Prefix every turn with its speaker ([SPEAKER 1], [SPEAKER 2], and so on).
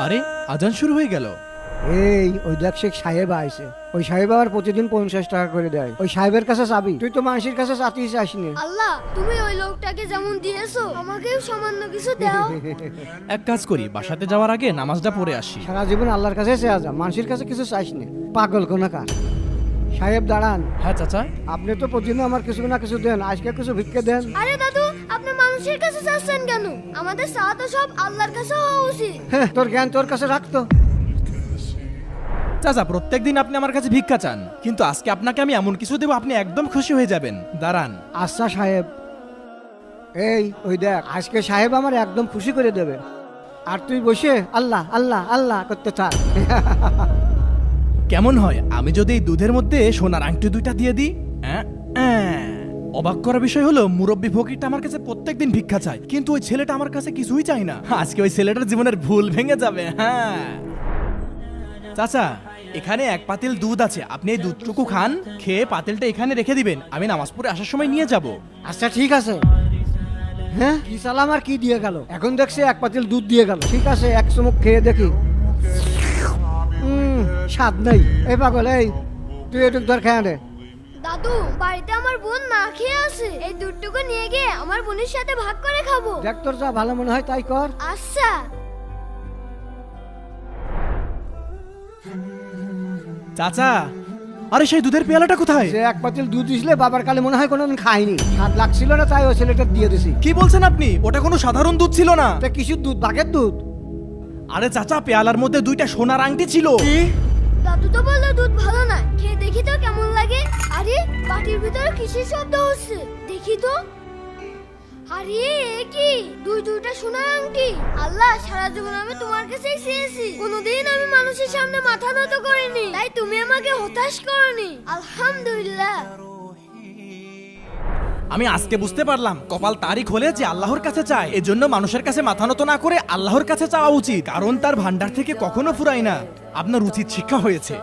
[SPEAKER 1] আরে আজান শুরু হয়ে গেল।
[SPEAKER 2] এই ওই দেখ শেখ সাহেব আইছে। ওই সাহেব আবার প্রতিদিন 50 টাকা করে দেয়। ওই সাহেবের কাছে চাবি, তুই তো মানুষের কাছে চাতিয়ে আসিনি।
[SPEAKER 3] আল্লাহ, তুমি ওই লোকটাকে যেমন দিয়েছো আমাকেও সামান্য কিছু দাও।
[SPEAKER 1] এক কাজ করি, বাসাতে যাওয়ার আগে নামাজটা পড়ে আসি।
[SPEAKER 2] সারা জীবন আল্লাহর কাছে চেয়ে যা, মানুষের কাছে কিছু চাইসনি। পাগল কোনাকার। সাহেব দাঁড়ান।
[SPEAKER 1] হ্যাঁ চাচা।
[SPEAKER 2] আপনি তো প্রতিদিন আমার কিছু না কিছু দেন, আজকে কিছু ভিক্ষে দেন।
[SPEAKER 3] আরে দাদু, আপনি মানুষের কাছে চাচ্ছেন কেন? আমাদের চাওয়া তো সব আল্লাহর কাছে হওয়া উচিত।
[SPEAKER 2] হ্যাঁ, তোর জ্ঞান তোর কাছে রাখতো।
[SPEAKER 1] চাচা প্রত্যেকদিন আপনি আমার কাছে ভিক্ষা চান, কিন্তু আজকে আপনাকে আমি এমন কিছু দেবো আপনি একদম খুশি হয়ে যাবেন। দাঁড়ান।
[SPEAKER 2] আচ্ছা সাহেব। এই ওই দেখ, আজকে সাহেব আমার একদম খুশি করে দেবে। আর তুই বসে আল্লাহ আল্লাহ আল্লাহ করতে থাক।
[SPEAKER 1] কেমন হয় আমি যদি এই দুধের মধ্যে সোনার আংটি দুইটা দিয়ে দিই? অবাক করার বিষয় হলো মুরব্বী ফকিরটা আমার কাছে প্রত্যেকদিন ভিক্ষা চায়, কিন্তু ওই ছেলেটা আমার কাছে কিছুই চায় না। আজকে ওই ছেলেটার জীবনের ভুল ভেঙে যাবে। হ্যাঁ চাচা, এখানে এক পাতিল দুধ আছে, আপনি এই দুধটুকু খান, খেয়ে পাতিলটা এখানে রেখে দিবেন, আমি নামাজ পড়ে আসার সময় নিয়ে যাব।
[SPEAKER 2] আচ্ছা ঠিক আছে। হ্যাঁ, কি সালাম আর কি দিয়ে গেল? এখন দেখছি এক পাতিল দুধ দিয়ে গেল। ঠিক আছে, এক চুমুক খেয়ে দেখি। স্বাদ নেই। এই পাগল, এই তুই এটুক ধর খেয়ে নে।
[SPEAKER 3] দাদু, বাড়িতে আমার বোন না খেয়ে আছে, এই দুধটুকু নিয়ে গিয়ে আমার বোনের সাথে ভাগ করে খাবো।
[SPEAKER 2] দেখ তোর যা ভালো মনে হয় তাই কর।
[SPEAKER 3] আচ্ছা।
[SPEAKER 1] চাচা, আরে সেই দুধের পেয়ালাটা কোথায়?
[SPEAKER 2] যে এক পাতিল দুধ দিছিলে বাবার কালে মনে হয় কোনোদিন খাইনি। স্বাদ লাগছিল না তাই ওই ছেলেটা দিয়ে দিছি।
[SPEAKER 1] কি বলছেন আপনি? ওটা কোনো সাধারণ দুধ ছিল না।
[SPEAKER 2] তা কিসের দুধ? বাঘের দুধ।
[SPEAKER 1] আরে চাচা, পেয়ালার মধ্যে দুইটা সোনার আংটি ছিল।
[SPEAKER 3] দাদু তো বললো দুধ ভালো না, খেয়ে দেখি তো কেমন লাগে। আরে বাটির ভিতরে কিসের শব্দ হচ্ছে, দেখি তো। আরে এ কি? দুইটা সোনার আংটি। আল্লাহ, সারা জীবন আমি তোমার কাছেই চেয়েছি, কোনোদিন আমি মানুষের সামনে মাথা নত করিনি, তাই তুমি আমাকে হতাশ করনি। আলহামদুলিল্লাহ।
[SPEAKER 1] আমি আজকে বুঝতে পারলাম কপাল তারই খোলে যে আল্লাহর কাছে চায়। এজন্য মানুষের কাছে মাথা নত না করে আল্লাহর কাছে চাওয়া উচিত, কারণ তার ভান্ডার থেকে কখনো ফুরায় না। আপনার উচিত শিক্ষা হয়েছে।